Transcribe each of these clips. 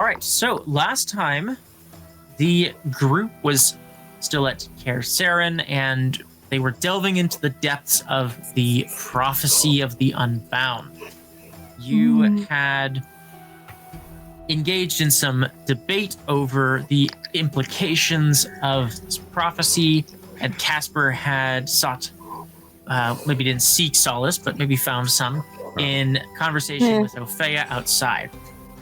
All right, so last time the group was still at Kaer Seren, and they were delving into the depths of the prophecy of the Unbound. You had engaged in some debate over the implications of this prophecy, and Kaspar had sought, maybe didn't seek solace, but maybe found some in conversation with Opheia outside.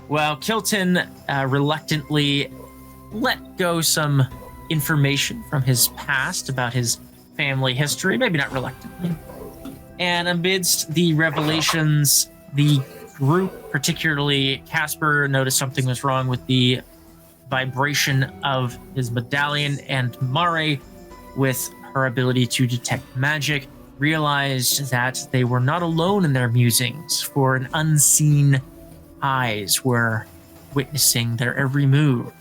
While Kilton reluctantly let go some information from his past about his family history, maybe not reluctantly. And amidst the revelations, the group, particularly Kaspar, noticed something was wrong with the vibration of his medallion, and Mareigh, with her ability to detect magic, realized that they were not alone in their musings, for an unseen eyes were witnessing their every move.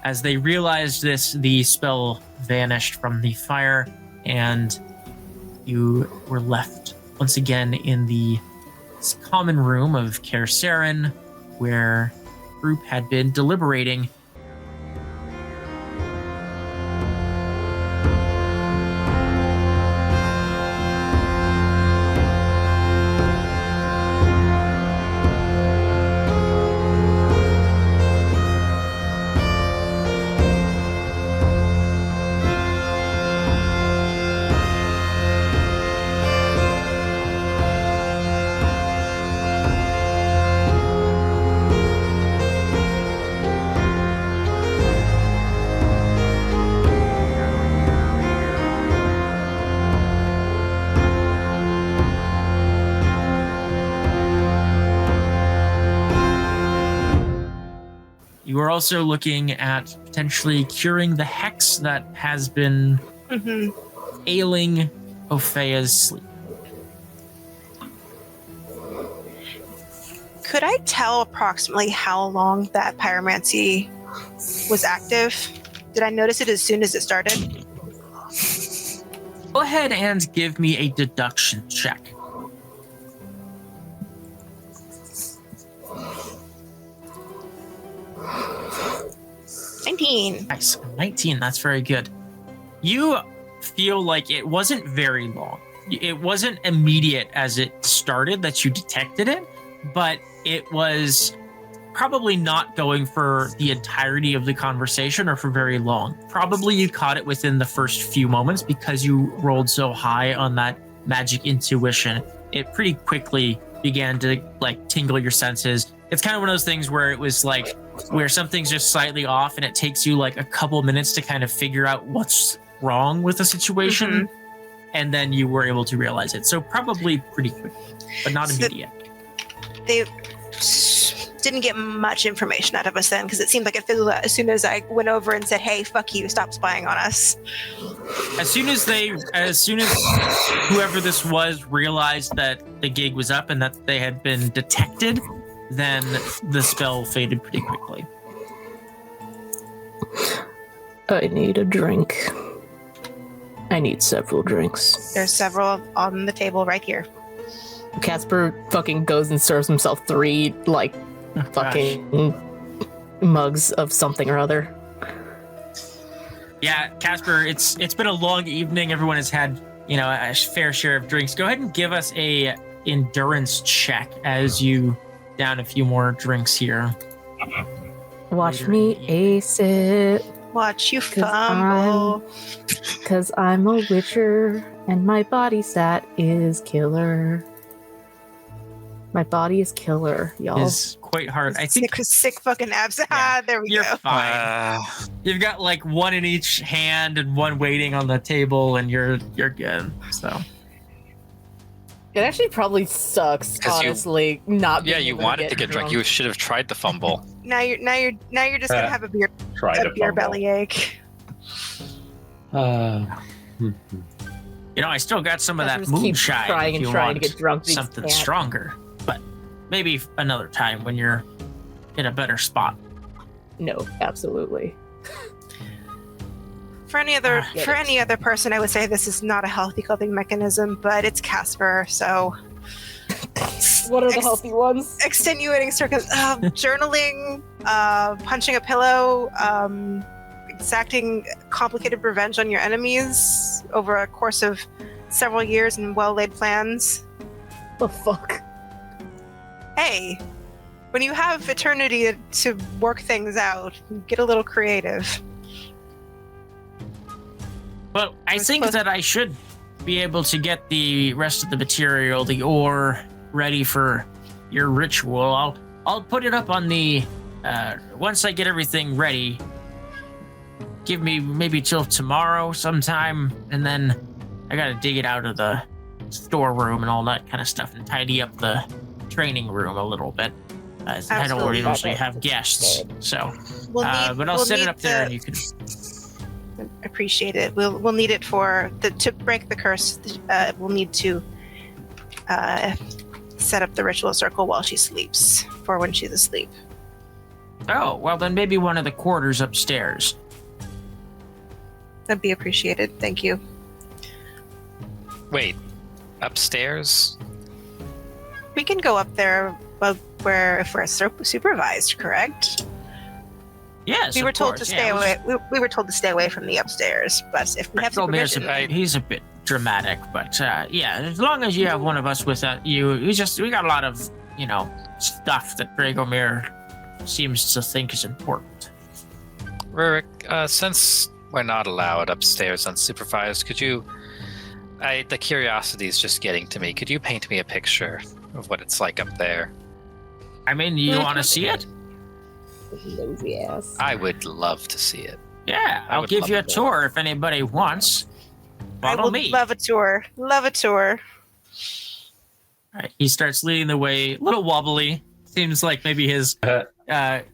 As they realized this, the spell vanished from the fire, and you were left once again in the common room of Kaer Seren, where the group had been deliberating. You are also looking at potentially curing the hex that has been ailing Opheia's sleep. Could I tell approximately how long that pyromancy was active? Did I notice it as soon as it started? Go ahead and give me a deduction check. 19. Nice. 19, that's very good. You feel like it wasn't very long. It wasn't immediate as it started that you detected it, but it was probably not going for the entirety of the conversation or for very long. Probably you caught it within the first few moments because you rolled so high on that magic intuition. It pretty quickly began to like tingle your senses. It's kind of one of those things where it was like where something's just slightly off and it takes you like a couple minutes to kind of figure out what's wrong with the situation. And then you were able to realize it. So probably pretty quick, but not immediate. They didn't get much information out of us then, because it seemed like it fizzled out as soon as I went over and said, hey, fuck you, stop spying on us. As soon as whoever this was realized that the gig was up and that they had been detected, then the spell faded pretty quickly. I need a drink. I need several drinks. There's several on the table right here. Kaspar fucking goes and serves himself 3, fucking mugs of something or other. Yeah, Kaspar, it's been a long evening. Everyone has had, a fair share of drinks. Go ahead and give us a endurance check as you down a few more drinks here. Watch me ace it. Watch you fumble. Because I'm a witcher and my body stat is killer. My body is killer, y'all. It's quite hard. I think sick fucking abs. Yeah, there we you're go. Fine. You've got like one in each hand and one waiting on the table, and you're good. So it actually probably sucks, honestly. You wanted to get drunk. You should have tried the fumble. Now you're just gonna have a beer bellyache. I still got some of that moonshine. Trying to get drunk. Something stronger, but maybe another time when you're in a better spot. No, absolutely. For any other person, I would say this is not a healthy coping mechanism, but it's Kaspar, so What are the healthy ones? Extenuating journaling, punching a pillow, exacting complicated revenge on your enemies over a course of several years and well-laid plans. The fuck? Hey, when you have eternity to work things out, get a little creative. Well, I think that I should be able to get the rest of the material, the ore, ready for your ritual. I'll put it up on the once I get everything ready. Give me maybe till tomorrow sometime, and then I gotta dig it out of the storeroom and all that kind of stuff and tidy up the training room a little bit. I don't really usually have guests, so but I'll set it up there and you can appreciate it. We'll need it to break the curse. We'll need to set up the ritual circle while she sleeps, for when she's asleep. Oh, well then maybe one of the quarters upstairs. That'd be appreciated. Thank you. Wait, upstairs? We can go up there, if we're supervised, correct? Yes, we were told to stay away. We were told to stay away from the upstairs, but if we have supervision, he's a bit dramatic, but yeah, as long as you have one of us with you, we got a lot of stuff that Dragomir seems to think is important. Rurik, since we're not allowed upstairs unsupervised, could you? The curiosity is just getting to me. Could you paint me a picture of what it's like up there? I mean, you want to see it? Lazy ass. I would love to see it. Yeah, I'll give you a tour if anybody wants. Follow me. Love a tour. Love a tour. All right, he starts leading the way, a little wobbly. Seems like maybe his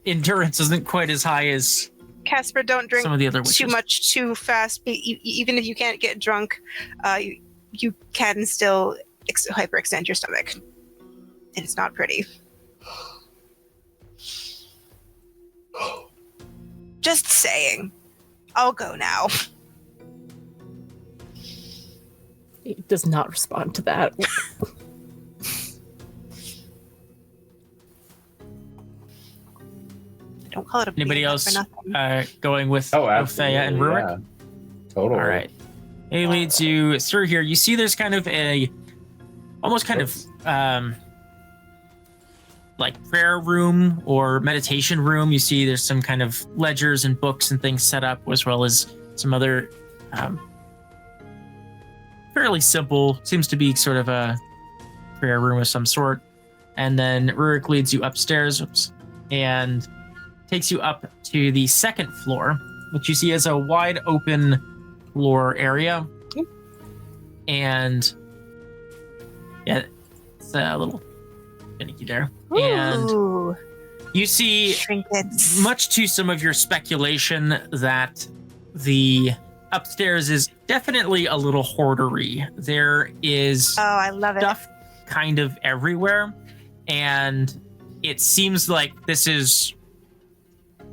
endurance isn't quite as high as Kaspar. Don't drink some of the other witches. Too much too fast. Even if you can't get drunk, you can still hyperextend your stomach, and it's not pretty. Just saying. I'll go now. He does not respond to that. Don't call it a Anybody else going with Opheia and Rurik? Yeah. Totally. All right. He leads you through here. You see there's kind of almost kind of like prayer room or meditation room. You see there's some kind of ledgers and books and things set up, as well as some other fairly simple, seems to be sort of a prayer room of some sort. And then Rurik leads you upstairs and takes you up to the second floor, which you see as a wide open floor area. And yeah, it's a little finicky there. Ooh. And you see, Trinkets. much to some of your speculation, that the upstairs is definitely a little hoardery. There is I love stuff kind of everywhere, and it seems like this is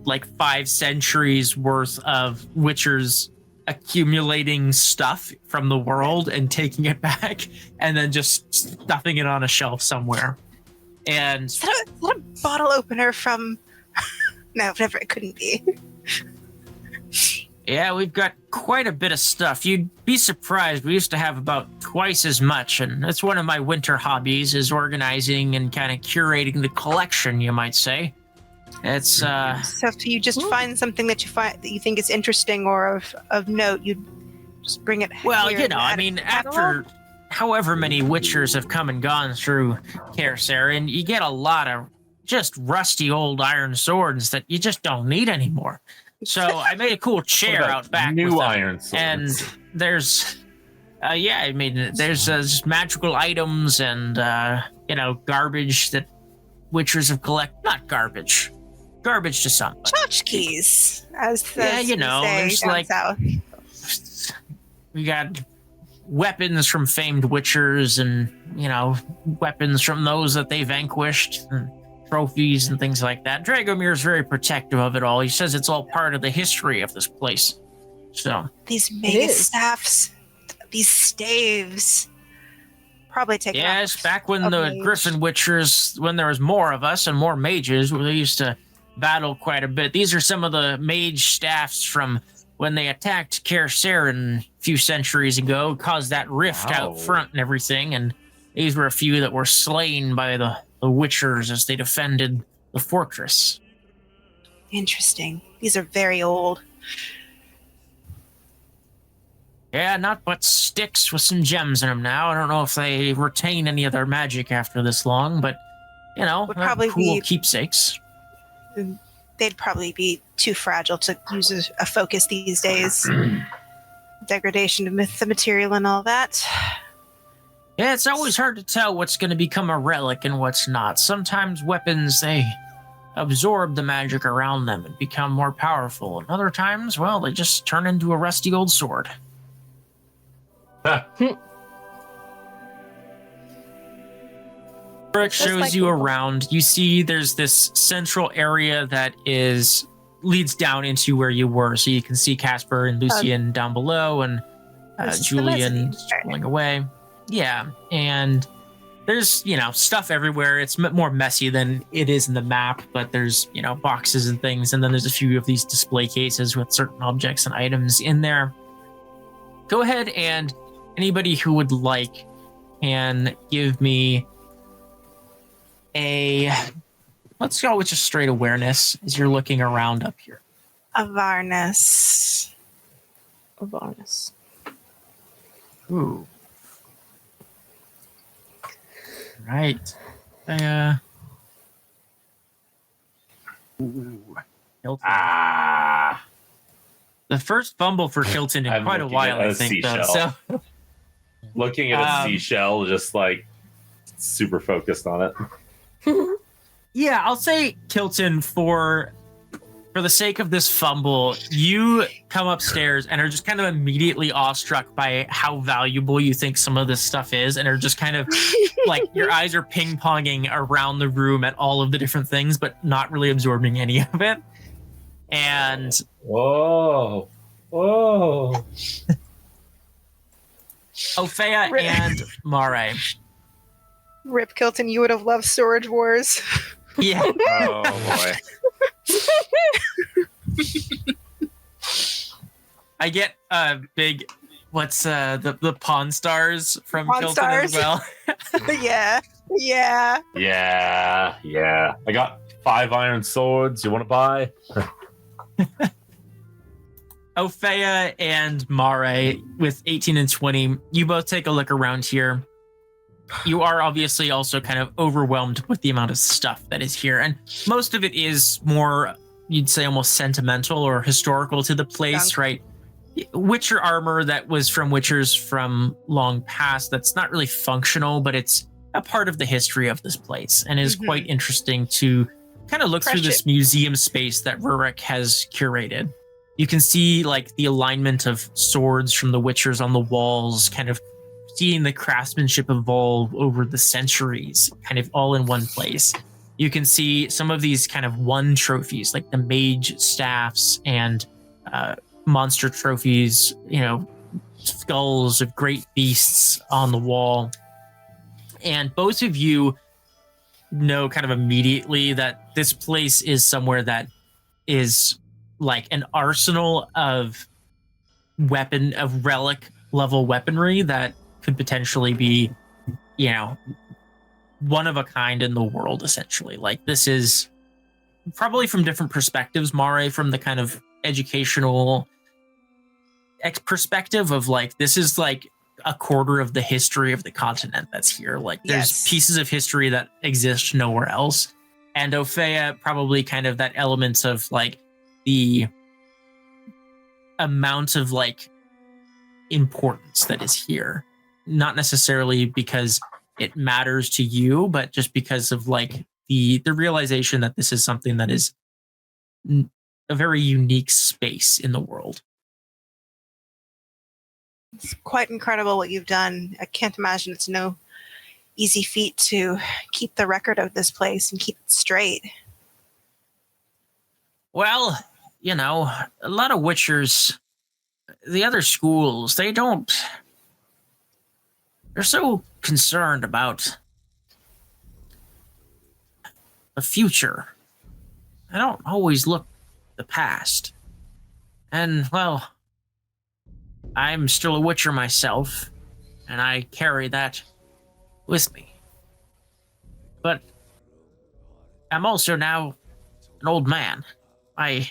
like 5 centuries worth of witchers accumulating stuff from the world and taking it back and then just stuffing it on a shelf somewhere. And Is that a bottle opener from? No, whatever. It couldn't be. yeah, we've got quite a bit of stuff. You'd be surprised. We used to have about twice as much, and that's one of my winter hobbies, is organizing and kind of curating the collection, you might say. It's So if you just find something that you think is interesting or of note, you just bring it. well, here and I add it mean, to the catalog? after however many witchers have come and gone through Kaer Seren, you get a lot of just rusty old iron swords that you just don't need anymore. So I made a cool chair out back. New with them. iron swords. And there's there's just magical items and garbage that witchers have collected. Not garbage to some. Tchotchkes, as the Yeah, there's down like south. we got weapons from famed witchers, and weapons from those that they vanquished, and trophies and things like that. Dragomir is very protective of it all. He says it's all part of the history of this place. So These mega staffs, these staves. Probably taken Yes, off back when of the Mage. Griffin Witchers, when there was more of us and more mages, we used to battle quite a bit. These are some of the mage staffs from when they attacked Kaer Seren a few centuries ago, caused that rift Wow. out front and everything, and these were a few that were slain by the Witchers as they defended the fortress. Interesting. These are very old. Yeah, not but sticks with some gems in them now. I don't know if they retain any of their magic after this long, but, you know, Would they're probably cool be- keepsakes. They'd probably be too fragile to use a focus these days. Degradation of the material and all that. Yeah, it's always hard to tell what's going to become a relic and what's not. Sometimes weapons, they absorb the magic around them and become more powerful. And other times, well, they just turn into a rusty old sword. It shows like you the- around. You see there's this central area that leads down into where you were. So you can see Kaspar and Lucian down below, and This is the Julian mezzanine. strolling away. Yeah, and there's, stuff everywhere. It's more messy than it is in the map, but there's, boxes and things, and then there's a few of these display cases with certain objects and items in there. Go ahead, and anybody who would like can give me let's go with just straight awareness as you're looking around up here. Awareness. Awareness. Ooh. Right. Ooh. Hilton. Ah. The first fumble for Hilton in I'm quite a looking while, at I a think, though. seashell. So, Looking at a seashell, just like super focused on it. yeah, I'll say Kilton for the sake of this fumble, you come upstairs and are just kind of immediately awestruck by how valuable you think some of this stuff is, and are just kind of like your eyes are ping-ponging around the room at all of the different things, but not really absorbing any of it. And Whoa. Whoa. Opheia and Mareigh. Rip Kilton, you would have loved Storage Wars. Yeah. Oh boy. I get big, what's the Pawn Stars from Pawn Kilton as Stars? well. Yeah. Yeah. I got 5 iron swords. You want to buy? Opheia and Mareigh with 18 and 20, you both take a look around here. You are obviously also kind of overwhelmed with the amount of stuff that is here. And most of it is more, you'd say, almost sentimental or historical to the place, right? Witcher armor that was from Witchers from long past that's not really functional, but it's a part of the history of this place and is quite interesting to kind of look through this museum space that Rurik has curated. You can see like the alignment of swords from the Witchers on the walls, kind of seeing the craftsmanship evolve over the centuries, kind of all in one place. You can see some of these kind of one trophies, like the Mage staffs and monster trophies, skulls of great beasts on the wall. And both of you know kind of immediately that this place is somewhere that is like an arsenal of relic level weaponry that could potentially be, one of a kind in the world, essentially. Like, this is probably from different perspectives, Mareigh, from the kind of educational perspective of like, this is like a quarter of the history of the continent that's here. Like, there's pieces of history that exist nowhere else. And Opheia, probably kind of that element of like the amount of like importance that is here. Not necessarily because it matters to you, but just because of like the realization that this is something that is a very unique space in the world. It's quite incredible what you've done. I can't imagine it's no easy feat to keep the record of this place and keep it straight. Well, a lot of Witchers, the other schools, they're You're so concerned about the future. I don't always look at the past. And, well, I'm still a witcher myself, and I carry that with me. But I'm also now an old man. My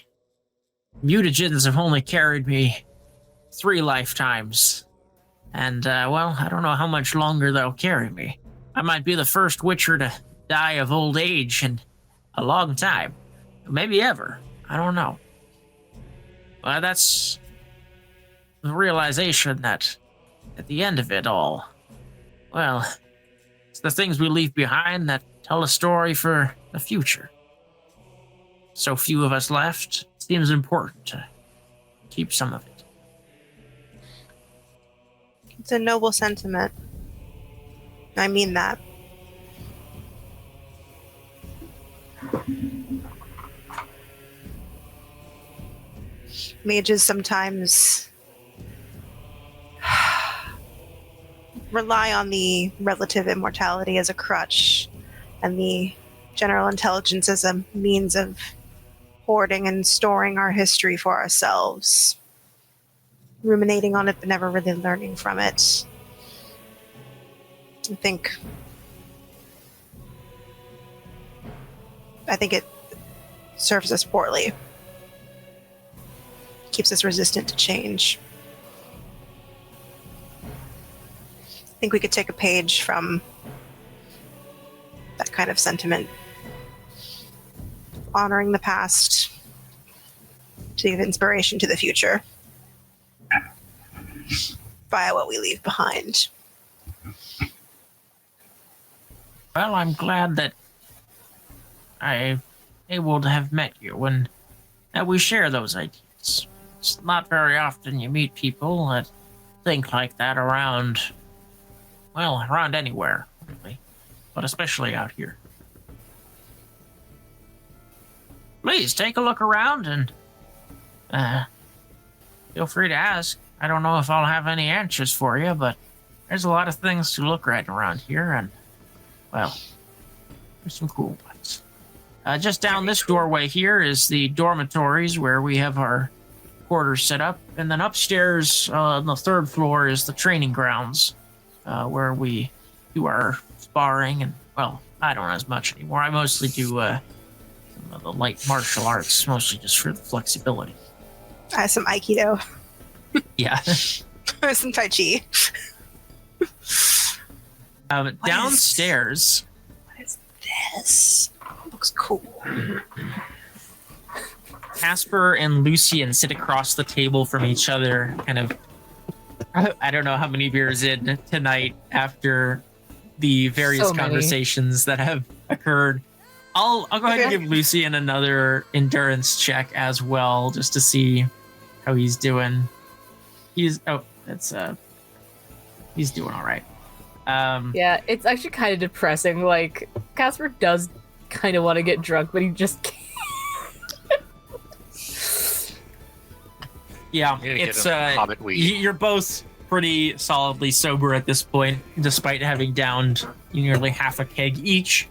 mutagens have only carried me 3 lifetimes. And, well, I don't know how much longer they'll carry me. I might be the first witcher to die of old age in a long time. Maybe ever. I don't know. Well, that's the realization that at the end of it all, well, it's the things we leave behind that tell a story for the future. So few of us left, it seems important to keep some of it. It's a noble sentiment. I mean that. Mages sometimes rely on the relative immortality as a crutch, and the general intelligence as a means of hoarding and storing our history for ourselves. Ruminating on it, but never really learning from it. I think it serves us poorly. Keeps us resistant to change. I think we could take a page from that kind of sentiment. Honoring the past to give inspiration to the future via what we leave behind. Well, I'm glad that I'm able to have met you and that we share those ideas. It's not very often you meet people that think like that around, well, around anywhere, really, but especially out here. Please take a look around and feel free to ask. I don't know if I'll have any answers for you, but there's a lot of things to look at around here, and, well, there's some cool ones. Just down this doorway here is the dormitories where we have our quarters set up, and then upstairs on the 3rd floor is the training grounds where we do our sparring, and, well, I don't as much anymore. I mostly do some of the light martial arts, mostly just for the flexibility. Some Aikido. Yeah. Some Tai Chi. Downstairs. What is this? It looks cool. Kaspar and Lucian sit across the table from each other, kind of. I don't know how many beers in tonight after the various conversations that have occurred. I'll go ahead and give Lucian another endurance check as well, just to see how he's doing. He's doing all right. Yeah, it's actually kind of depressing. Like, Kaspar does kind of want to get drunk, but he just can't. Yeah, it's Hobbit weed. You're both pretty solidly sober at this point, despite having downed nearly half a keg each.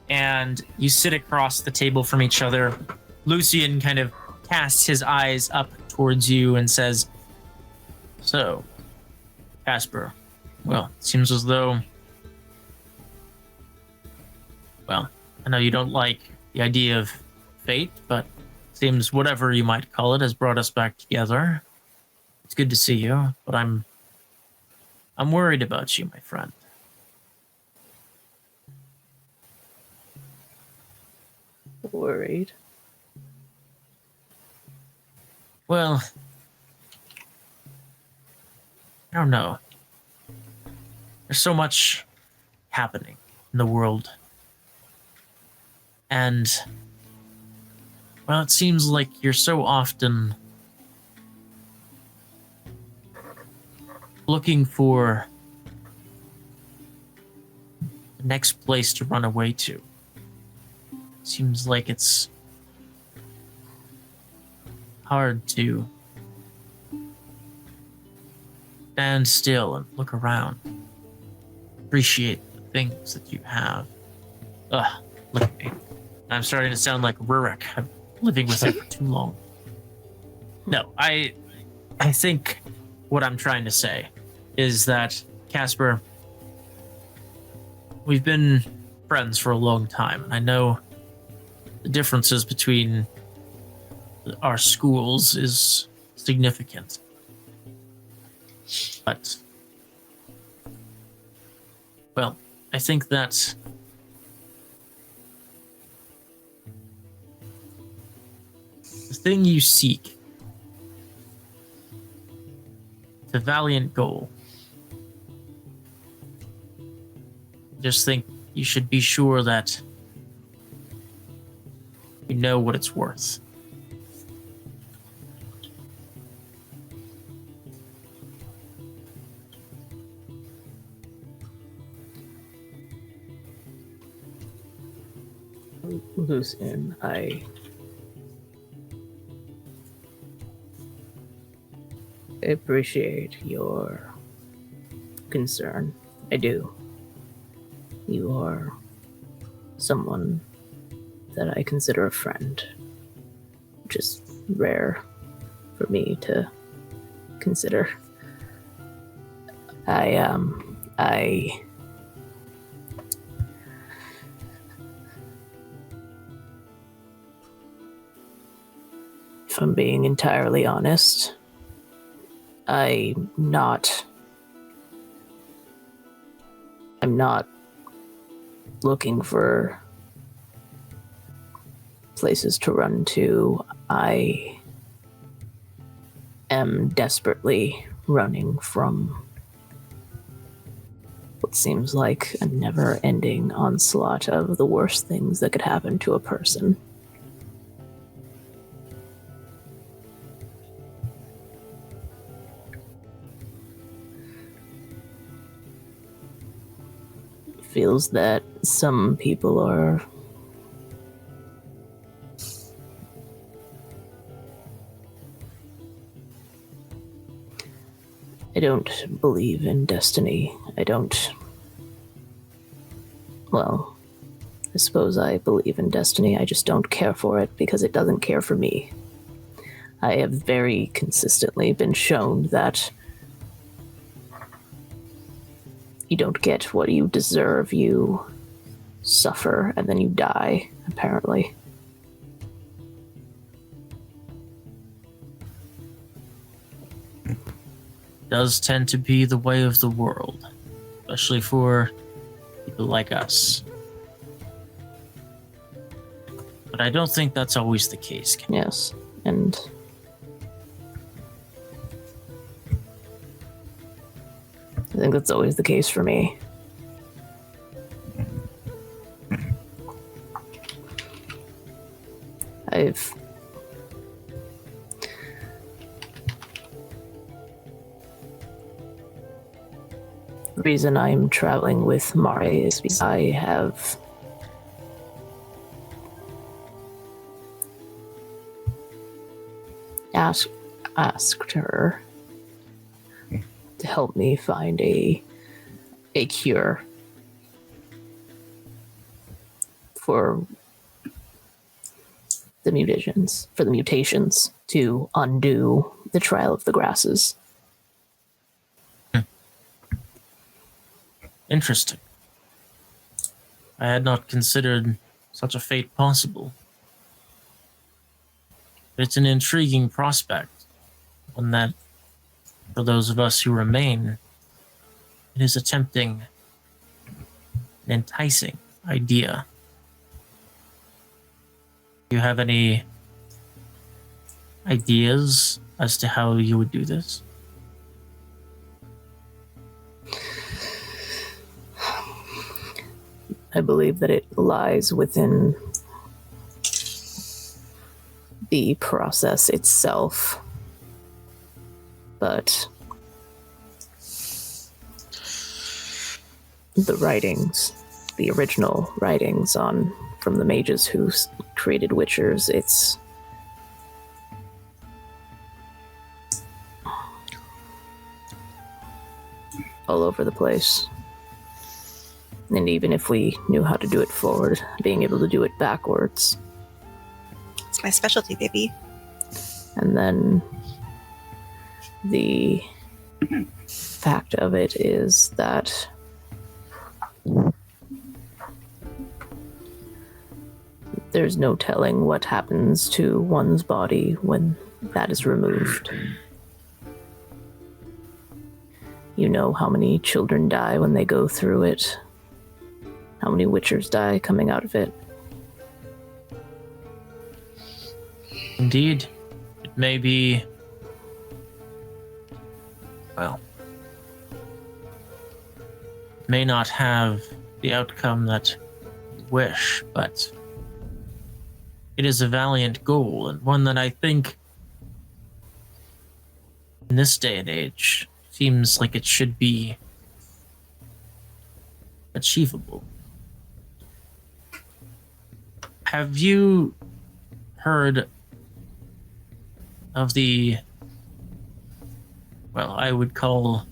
And you sit across the table from each other. Lucian kind of casts his eyes up towards you and says, "So, Kaspar, well, it seems as though, well, I know you don't like the idea of fate, but it seems whatever you might call it has brought us back together. It's good to see you, but I'm worried about you, my friend." Worried. Well, I don't know. There's so much happening in the world. And, well, it seems like you're so often looking for the next place to run away to. Seems like it's hard to stand still and look around. appreciate the things that you have. Ugh, look at me. I'm starting to sound like Rurik. I've been living with it for too long. No, I think what I'm trying to say is that, Kaspar, we've been friends for a long time, and I know the differences between our schools is significant. But, well, I think that the thing you seek, the valiant goal, just think you should be sure that you know what it's worth. Lucian, I appreciate your concern. I do. You are someone that I consider a friend, which is rare for me to consider. If I'm being entirely honest, I'm not looking for places to run to. I am desperately running from what seems like a never-ending onslaught of the worst things that could happen to a person. Feels that some people are I don't believe in destiny. Well, I suppose I believe in destiny. I just don't care for it because it doesn't care for me. I have very consistently been shown that you don't get what you deserve. You suffer and then you die, apparently. Does tend to be the way of the world, especially for people like us. But I don't think that's always the case. Yes, and I think that's always the case for me. The reason I'm traveling with Mareigh is because I have asked her to help me find a cure for the mutations to undo the Trial of the Grasses. Interesting. I had not considered such a fate possible. It's an intriguing prospect, one that, for those of us who remain, it is a tempting and enticing idea. Do you have any ideas as to how you would do this? I believe that it lies within the process itself, but the writings, the original writings from the mages who created Witchers, it's all over the place. And even if we knew how to do it forward, being able to do it backwards. It's my specialty, baby. And then the fact of it is that there's no telling what happens to one's body when that is removed. You know how many children die when they go through it, how many witchers die coming out of it. Indeed. It may be... well... may not have the outcome that you wish, but it is a valiant goal, and one that I think in this day and age seems like it should be achievable. Have you heard of the, well, I would call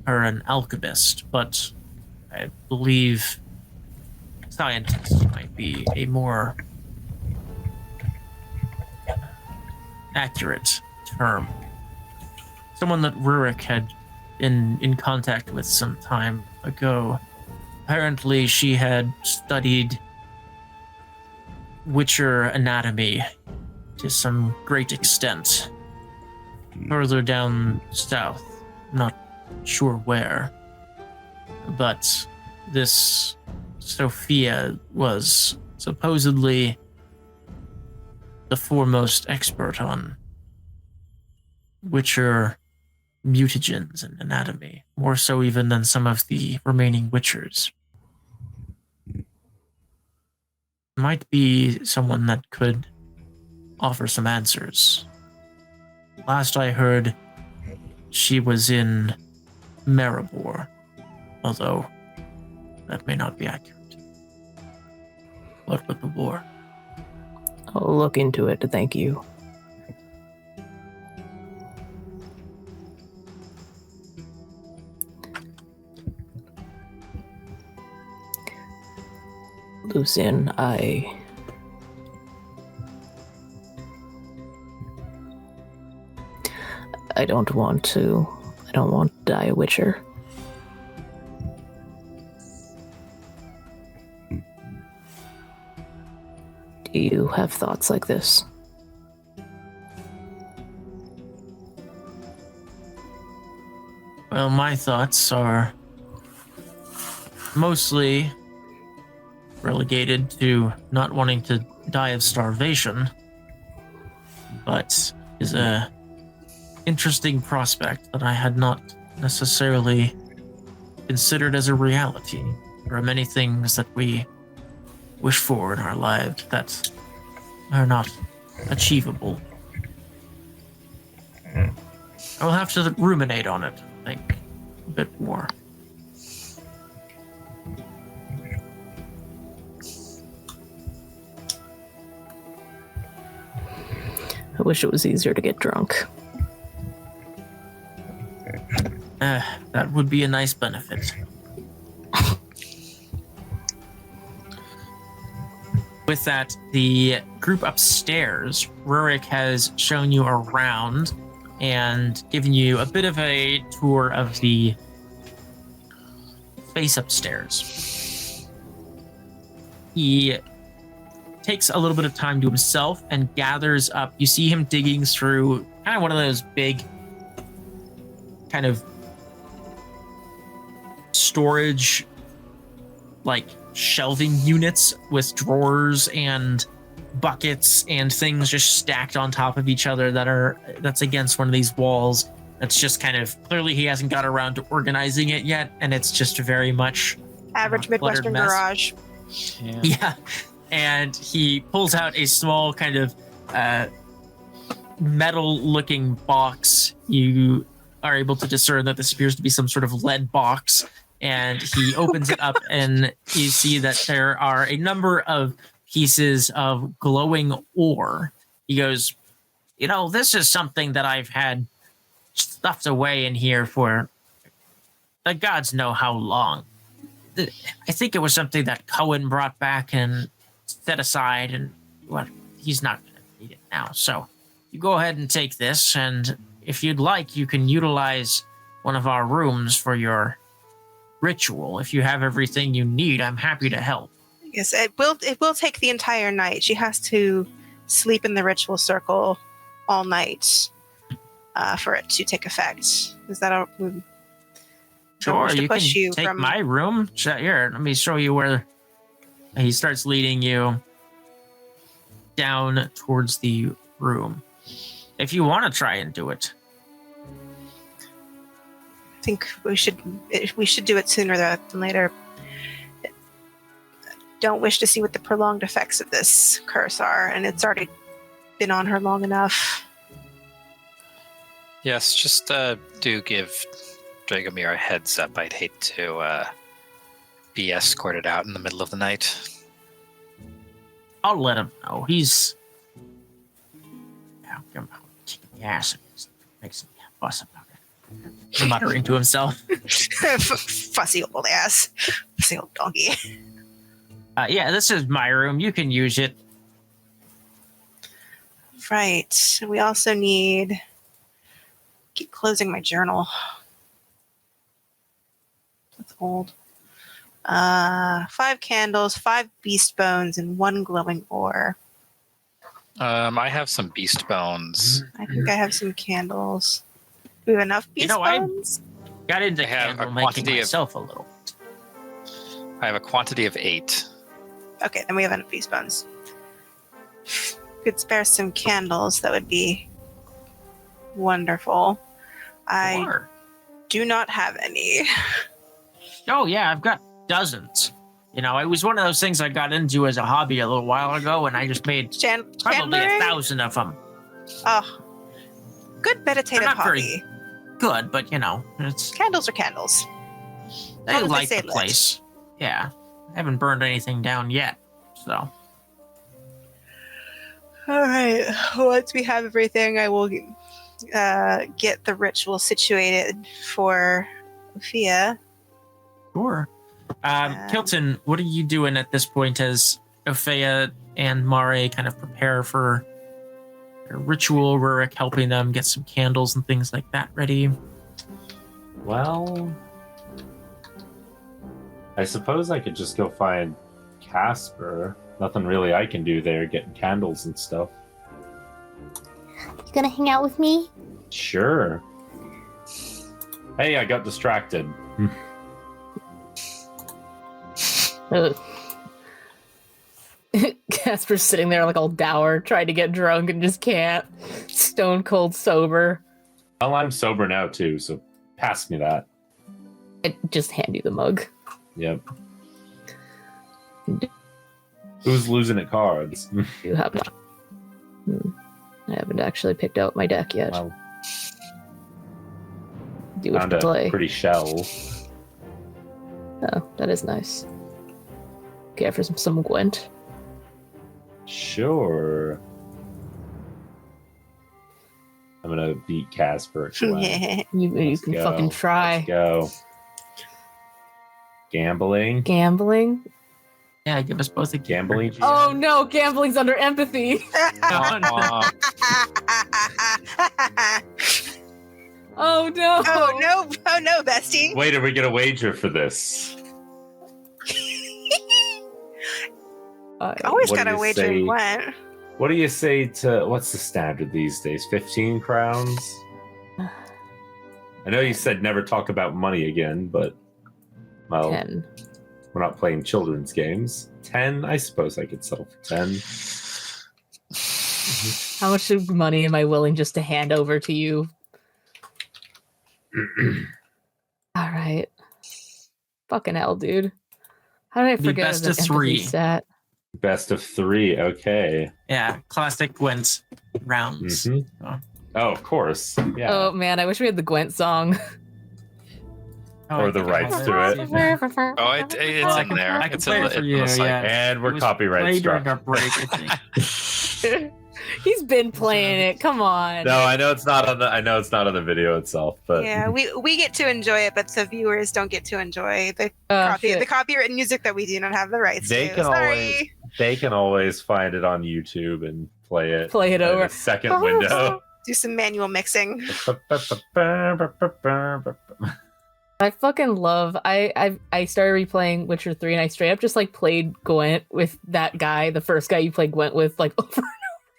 her an alchemist, but I believe scientist might be a more accurate term. Someone that Rurik had been in contact with some time ago. Apparently she had studied Witcher anatomy to some great extent. Further down south, not sure where. But this Sophia was supposedly the foremost expert on Witcher mutagens and anatomy, more so even than some of the remaining Witchers. Might be someone that could offer some answers. Last I heard, she was in Maribor, although that may not be accurate. What with the war? I'll look into it, thank you. Lucian, I don't want to die a Witcher. Do you have thoughts like this? Well, my thoughts are mostly relegated to not wanting to die of starvation, but is a interesting prospect that I had not necessarily considered as a reality. There are many things that we wish for in our lives that are not achievable. I'll have to ruminate on it, I think, a bit more. I wish it was easier to get drunk. That would be a nice benefit. With that, the group upstairs, Rurik has shown you around and given you a bit of a tour of the space upstairs. He takes a little bit of time to himself and gathers up. You see him digging through kind of one of those big kind of storage, like shelving units with drawers and buckets and things just stacked on top of each other that's against one of these walls. That's just kind of, clearly he hasn't got around to organizing it yet, and it's just very much Average Midwestern mess. Garage. Yeah. And he pulls out a small kind of metal-looking box. You are able to discern that this appears to be some sort of lead box. And he opens it up, and you see that there are a number of pieces of glowing ore. He goes, this is something that I've had stuffed away in here for the gods know how long. I think it was something that Cohen brought back and set aside, and well, he's not going to need it now. So you go ahead and take this, and if you'd like, you can utilize one of our rooms for your ritual. If you have everything you need, I'm happy to help. Yes, it will take the entire night. She has to sleep in the ritual circle all night for it to take effect. Is that a... Sure, you can push you take from... my room. Here, let me show you where. He starts leading you down towards the room. If you want to try and do it. I think we should do it sooner than later. Don't wish to see what the prolonged effects of this curse are, and it's already been on her long enough. Yes, just do give Dragomir a heads up. I'd hate to be escorted out in the middle of the night. I'll let him know. He's... Come on, kicking the ass. Make some fuss about it. Muttering to himself. Fussy old ass. Fussy old donkey. Yeah, this is my room. You can use it. Right. We also need... Keep closing my journal. That's old. 5 candles, 5 beast bones, and 1 glowing ore. I have some beast bones. I think I have some candles. Do we have enough beast bones? I got into I have candle a making quantity myself a little. I have a quantity of 8. Okay, then we have enough beast bones. Could spare some candles. That would be wonderful. I Sure. do not have any. Oh, yeah, I've got dozens. You know, it was one of those things I got into as a hobby a little while ago, and I just made probably Chandlering? 1,000 of them. Oh, good meditative They're not hobby. Good, but, you know, it's... Candles are candles. They long as they like stay the lit. place. Yeah. I haven't burned anything down yet, so... All right. Once we have everything, I will get the ritual situated for Opheia. Sure. Kilton, what are you doing at this point as Opheia and Mareigh kind of prepare for a ritual? Rurik helping them get some candles and things like that ready. Well, I suppose I could just go find Kaspar. Nothing really I can do there, getting candles and stuff. You gonna hang out with me? Sure. Hey, I got distracted. Casper's sitting there like all dour, trying to get drunk and just can't. Stone cold sober. Well, I'm sober now too, so pass me that. I just hand you the mug. Yep. Who's losing at cards? You have not. I haven't actually picked out my deck yet. Well, Do what found you a play. pretty shell. Oh, that is nice. Care for some Gwent? Sure. I'm gonna beat Kaspar at Gwent. You Let's can go. fucking try. Let's go. Gambling. Gambling? Yeah, give us both a Gambling. GM? Oh no, gambling's under empathy. Oh, no. Oh no. Oh no, bestie. Wait, are we gonna wager for this? Always What do got a you wager say? in Gwent. What do you say to what's the standard these days? 15 crowns? I know you said never talk about money again, but well, 10. we're not playing children's games. 10? I suppose I could settle for 10. How much of money am I willing just to hand over to you? All right. Fucking hell, dude. How did I The forget best it of was an empathy 3. stat? Best of 3, okay. Yeah, classic Gwent rounds. Mhm. Oh. Oh, of course. Yeah. Oh man, I wish we had the Gwent song. Oh, Or I the think I rights have to it. it. Oh, it's Well, in there. I can It's play in it the, for it you, looks like- yeah. And It we're was copyright played struck. during our break, I think. He's been playing it. Come on. No, I know it's not on the video itself, but Yeah, we get to enjoy it, but the viewers don't get to enjoy the Shit. copyrighted music that we do not have the rights They to. can Sorry. they can always find it on YouTube and play it Play it in over. a second window. Do some manual mixing. I fucking love. I started replaying Witcher 3, and I straight up just like played Gwent with that guy, the first guy you played Gwent with, like over and over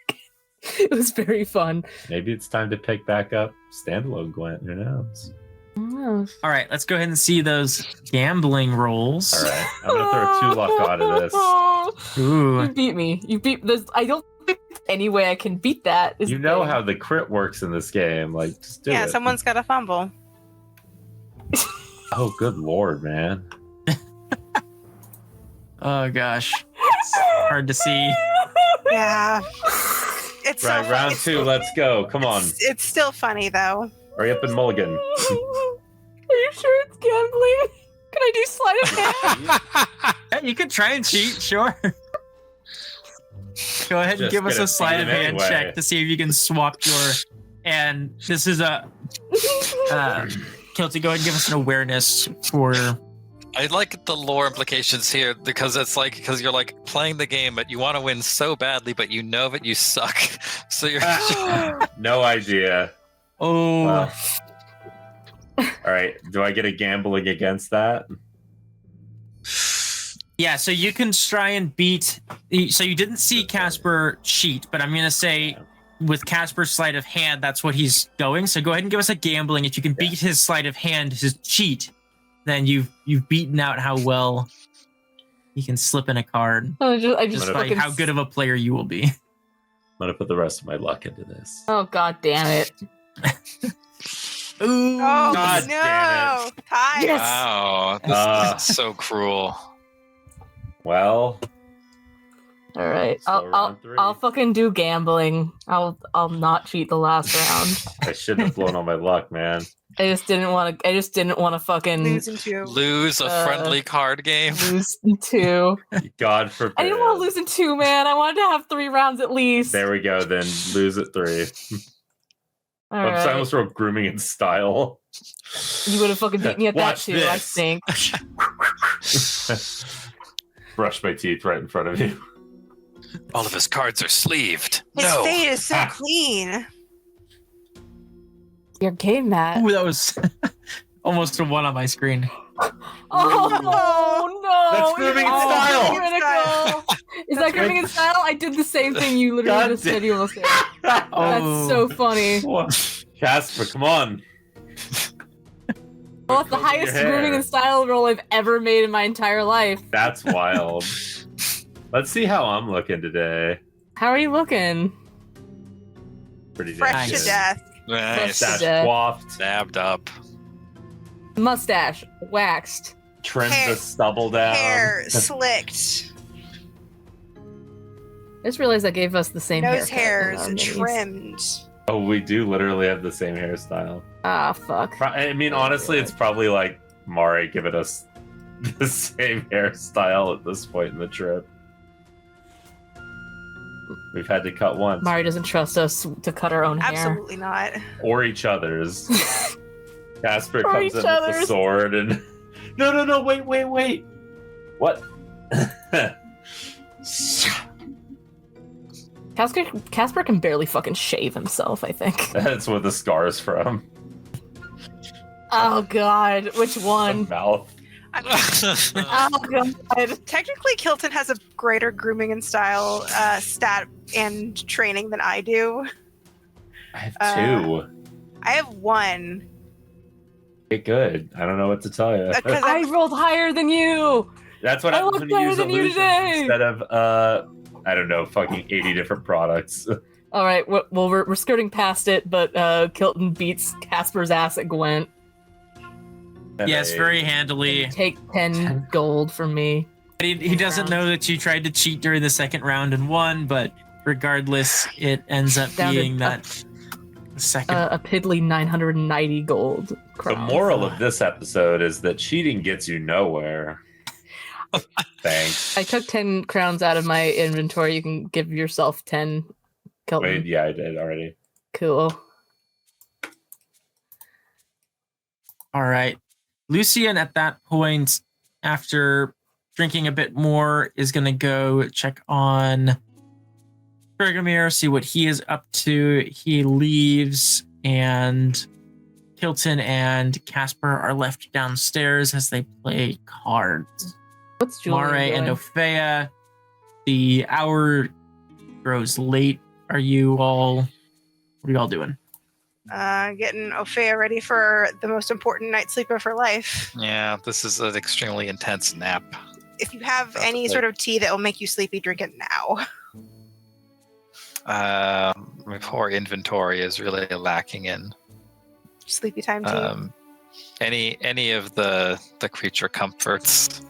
again. It was very fun. Maybe it's time to pick back up standalone Gwent. Who knows? Oh, All right, let's go ahead and see those gambling rolls. All right, I'm gonna throw 2 luck onto this. You Ooh. beat me. You beat this. I don't think there's any way I can beat that. is You the know thing. how the crit works in this game. Like, just do Yeah, it. someone's got a fumble. Oh, good lord, man. Oh gosh, it's hard to see. Yeah. It's so Right, fun- round it's- 2. Let's go. Come on, It's still funny though. hurry up and mulligan. Are you sure it's gambling? Can I do sleight of hand? Hey, you could try and cheat, sure. Go ahead and Just give us gonna a sleight beat of him hand anyway. check to see if you can swap your. And this is a Kilty. Go ahead and give us an awareness for. I like the lore implications here because because you're like playing the game, but you want to win so badly, but you know that you suck. So you're No idea. Oh, Well, all right, do I get a gambling against that? yeah. So you can try and beat. So you didn't see Kaspar cheat, but I'm gonna say with Kaspar's sleight of hand, that's what he's going. So go ahead and give us a gambling. If you can beat his sleight of hand, his cheat, then you've beaten out how well he can slip in a card, I just just Whatever. by how good of a player you will be. I'm gonna put the rest of my luck into this. Oh god damn it! Ooh, Oh God no! damn Time. Yes. wow, this is so cruel. Well, All right, so round 3. I'll fucking do gambling. I'll not cheat the last round. I shouldn't have blown all my luck, man. I just didn't want to fucking Losing to. Lose a friendly card game. lose in 2. God forbid. I didn't want to lose in 2, man. I wanted to have 3 rounds at least. There we go. Then lose at 3. All I'm right. almost wrote grooming in style. You would have fucking beat me at that Watch too, I this. think. Brush my teeth right in front of you. All of his cards are sleeved. His No. fate is so clean. Your game, Matt. Ooh, that was almost a 1 on my screen. Oh no! That's grooming in It's style. critical. Is that grooming in style? I did the same thing you literally God just damn. said you will say. Oh. That's so funny. Kaspar, come on. Well, it's the Your highest hair. grooming and style roll I've ever made in my entire life. That's wild. Let's see how I'm looking today. How are you looking? Pretty Fresh damn to good. death. Nice. That's- Stash coiffed, Dabbed up. Mustache waxed. trimmed Hair- the stubble down. Hair slicked. I just realized I gave us the same Nose haircut in our hairs minis. trimmed. Oh, we do literally have the same hairstyle. Ah, fuck. I mean, honestly, it's probably like Mareigh giving us the same hairstyle at this point in the trip. We've had to cut once. Mari doesn't trust us to cut our own hair. Absolutely not. Or each other's. Kaspar Or comes each in with the other's. sword and... No, wait. What? Kaspar can barely fucking shave himself, I think. That's where the scar's from. Oh god, which The one? mouth. Oh god. Technically, Kilton has a greater grooming and style stat and training than I do. I have 2. I have 1. Okay, good. I don't know what to tell you. Because I rolled higher than you! That's what I happens look when you better use than you illusions today. instead of, I don't know, fucking 80 different products. Alright, well, we're skirting past it, but Kilton beats Kaspar's ass at Gwent. And Yes, I- very handily. Take 10 gold from me. He doesn't know that you tried to cheat during the second round and won, but regardless, it ends up Down to being that second. A piddly 990 gold. The crowns. moral of this episode is that cheating gets you nowhere. Thanks. I took 10 crowns out of my inventory. You can give yourself 10 Kelton. Wait, yeah, I did already. Cool. All right. Lucian, at that point, after drinking a bit more, is going to go check on Bergamir, see what he is up to. He leaves, and Kilton and Kaspar are left downstairs as they play cards. What's Julian Mareigh doing? and Opheia, the hour grows late. What are you all doing? Getting Opheia ready for the most important night sleep of her life. Yeah, this is an extremely intense nap. If you have That's any okay. sort of tea that will make you sleepy, drink it now. My poor inventory is really lacking in Sleepy time tea. any of the creature comforts.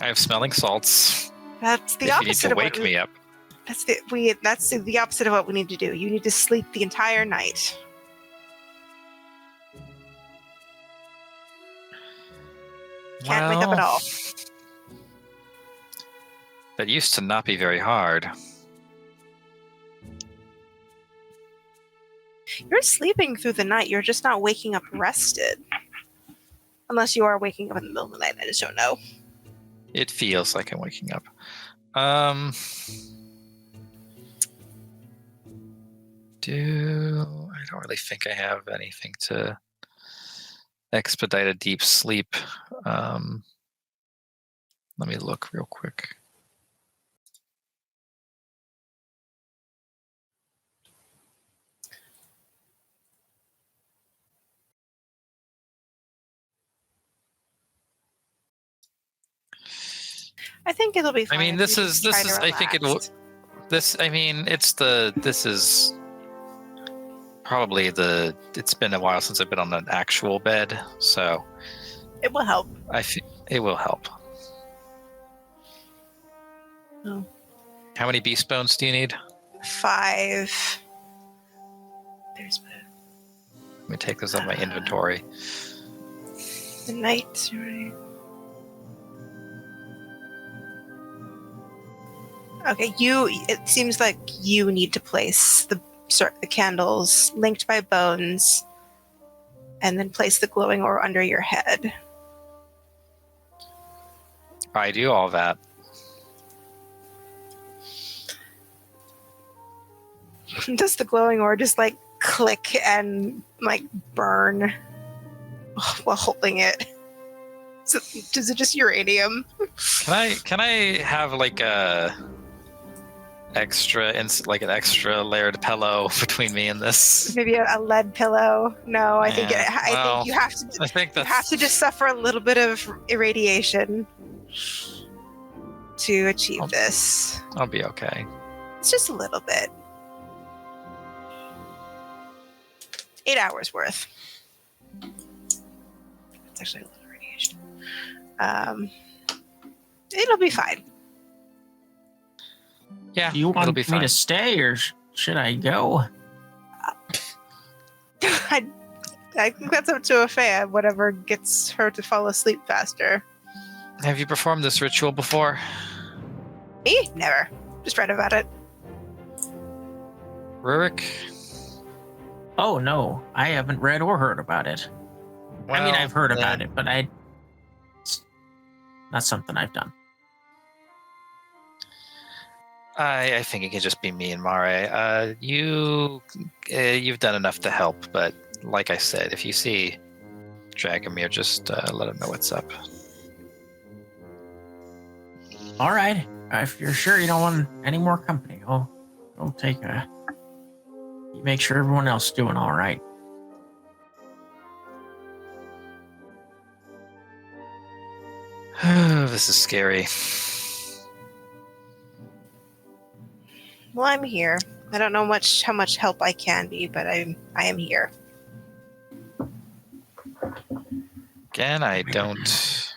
I have smelling salts. That's the if you need opposite to of wake what me up. That's the opposite of what we need to do. You need to sleep the entire night. Can't wake up at all. That used to not be very hard. You're sleeping through the night. You're just not waking up rested. Unless you are waking up in the middle of the night. I just don't know. It feels like I'm waking up. I don't really think I have anything to expedite a deep sleep. Let me look real quick. I think it'll be fine. I mean, if this you is just try to I think it will. relax. This is probably it's been a while since I've been on an actual bed, so It will help. I feel it will help. Oh. How many beast bones do you need? 5. There's Let me take those out of my inventory. the night. Right? Okay, it seems like you need to place the candles linked by bones and then place the glowing ore under your head. I do all that. Does the glowing ore just like click and like burn while holding it? Is it just uranium? Can I have like an extra layered pillow between me and this? Maybe a lead pillow? No, I think you have to. I think You that's have to just suffer a little bit of irradiation to achieve this. I'll be okay. It's just a little bit. 8 hours worth. It's actually a lot of radiation. It'll be fine. Yeah, Do you it'll want be me fine. to stay, or should I go? I think that's up to Opheia, whatever gets her to fall asleep faster. Have you performed this ritual before? Me? Never. Just read about it. Rurik? Oh no, I haven't read or heard about it. I mean, I've heard about it, but it's not something I've done. I think it can just be me and Mareigh. You've done enough to help, but like I said, if you see Dragomir, just let him know what's up. All right, if you're sure you don't want any more company, I'll take make sure everyone else is doing all right. This is scary. Well, I'm here. I don't know how much help I can be, but I am here. Again, I don't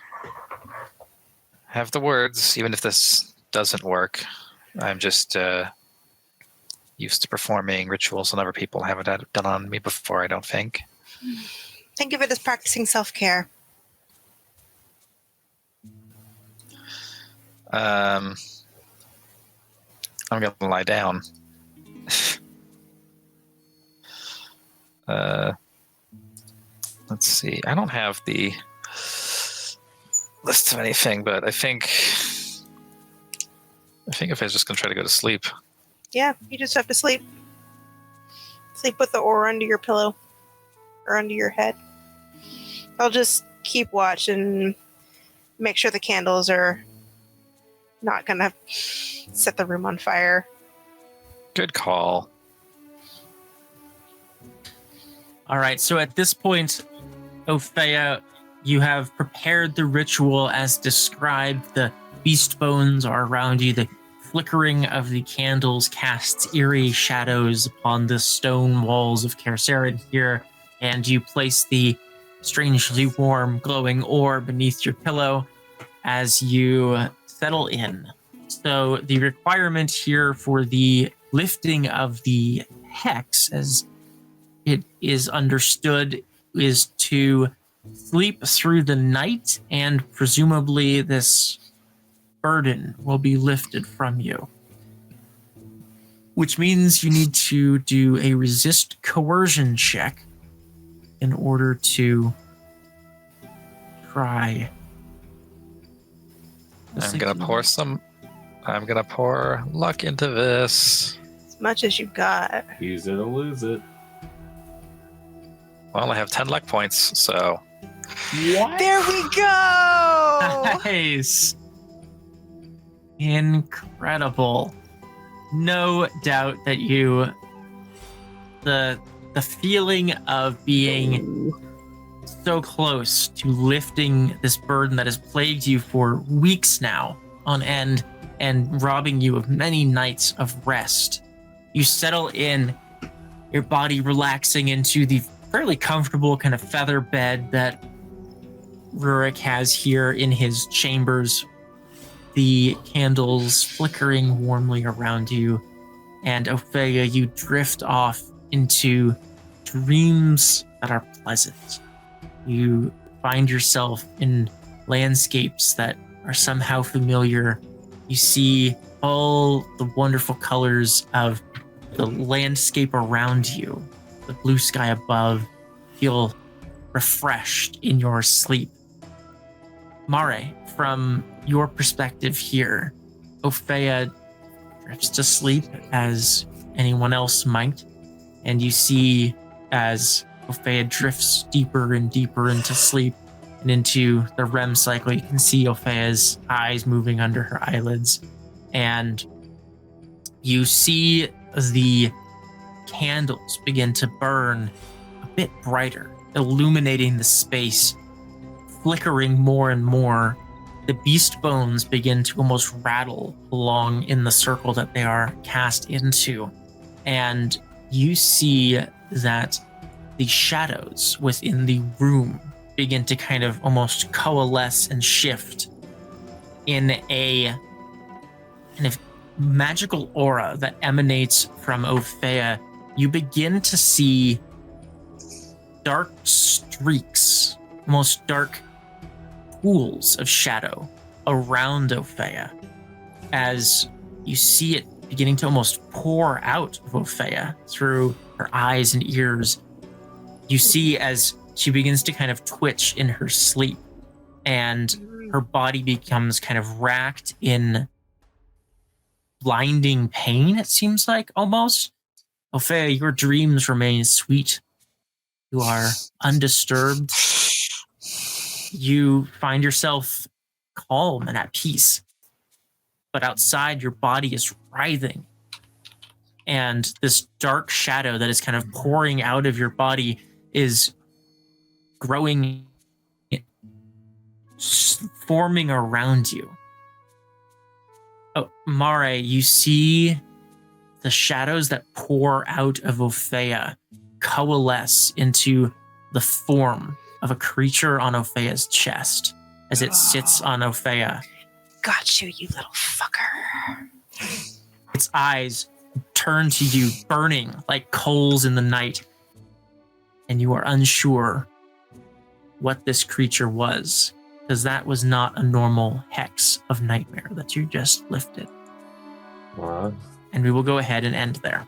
have the words, even if this doesn't work. I'm just used to performing rituals on other people. Haven't had it done on me before, I don't think. Think of it as practicing self-care. I'm gonna lie down. Let's see. I don't have the list of anything, but I think if I was just gonna try to go to sleep. Yeah, you just have to sleep. Sleep with the aura under your pillow or under your head. I'll just keep watch and make sure the candles are not gonna set the room on fire. Good call. All right, so at this point, Opheia, you have prepared the ritual as described. The beast bones are around you. The flickering of the candles casts eerie shadows upon the stone walls of Kaer Seren here, and you place the strangely warm, glowing orb beneath your pillow as you settle in. So the requirement here for the lifting of the hex, as it is understood, is to sleep through the night, and presumably this burden will be lifted from you. Which means you need to do a resist coercion check in order to try. I'm gonna pour luck into this. As much as you got. Use it or lose it. Well, I have 10 luck points, so What? There we go! Nice. Incredible. No doubt that the feeling of being so close to lifting this burden that has plagued you for weeks now on end and robbing you of many nights of rest. You settle in, your body relaxing into the fairly comfortable kind of feather bed that Rurik has here in his chambers. The candles flickering warmly around you, and Opheia, you drift off into dreams that are pleasant. You find yourself in landscapes that are somehow familiar. You see all the wonderful colors of the landscape around you, the blue sky above. Feel refreshed in your sleep. Mareigh, from your perspective here, Opheia drifts to sleep as anyone else might, and you see as Opheia drifts deeper and deeper into sleep and into the REM cycle, you can see Opheia's eyes moving under her eyelids, and you see the candles begin to burn a bit brighter, illuminating the space, flickering more and more. The beast bones begin to almost rattle along in the circle that they are cast into. And you see that the shadows within the room begin to kind of almost coalesce and shift in a kind of magical aura that emanates from Opheia. You begin to see dark streaks, almost dark pools of shadow around Opheia as you see it beginning to almost pour out of Opheia through her eyes and ears. You see as she begins to kind of twitch in her sleep, and her body becomes kind of racked in blinding pain, it seems like, almost. Opheia, your dreams remain sweet. You are undisturbed. You find yourself calm and at peace. But outside, your body is writhing. And this dark shadow that is kind of pouring out of your body is growing, forming around you. Oh, Mareigh, you see the shadows that pour out of Opheia coalesce into the form of a creature on Opheia's chest as it sits on Opheia. Got you, you little fucker. Its eyes turn to you, burning like coals in the night, and you are unsure what this creature was, because that was not a normal hex of nightmare that you just lifted. Well, and we will go ahead and end there.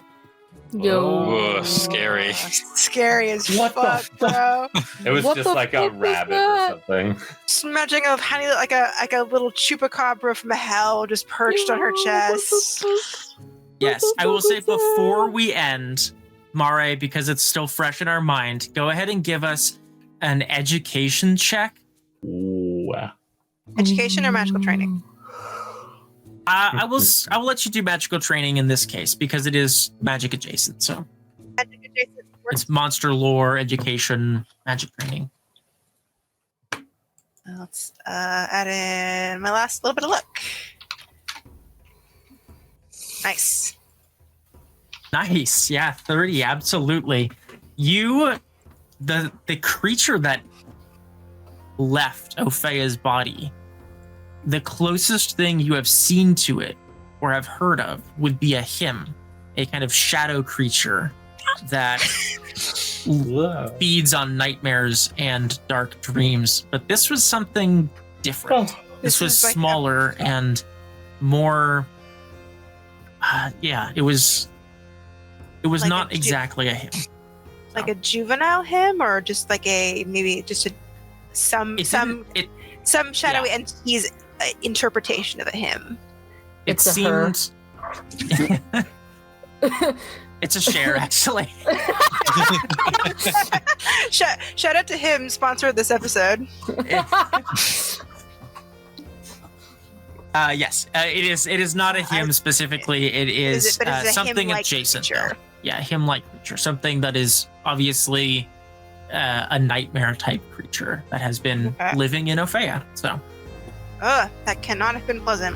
Yo. Ooh, scary. Scary as What the fuck, bro. It was What just the like a fuck was rabbit or that? something. Just imagining of honey like a little chupacabra from hell just perched on her chest. Yes, I will say before we end, Mareigh, because it's still fresh in our mind, go ahead and give us an education check. Ooh. Education or magical training? I will let you do magical training in this case because it is magic adjacent. So Magic adjacent works. it's monster lore, education, magic training. Let's add in my last little bit of luck. Nice. Nice. Yeah, 30, absolutely. The creature that left Opheia's body, the closest thing you have seen to it or have heard of would be a hymn, a kind of shadow creature that Whoa. feeds on nightmares and dark dreams. But this was something different. This was is like smaller and more. It was Like not a exactly a hymn. like a juvenile hymn, or just like some shadowy entity's interpretation of a hymn. It It's a her. seemed. It's a share, actually. Shout out to him, sponsor of this episode. Yes, it is not a hymn specifically. It is but it's a something hymn-like adjacent. creature. Though. Yeah, hymn-like creature, something that is obviously a nightmare type creature that has been Okay. living in Opheia. So Ugh, that cannot have been pleasant.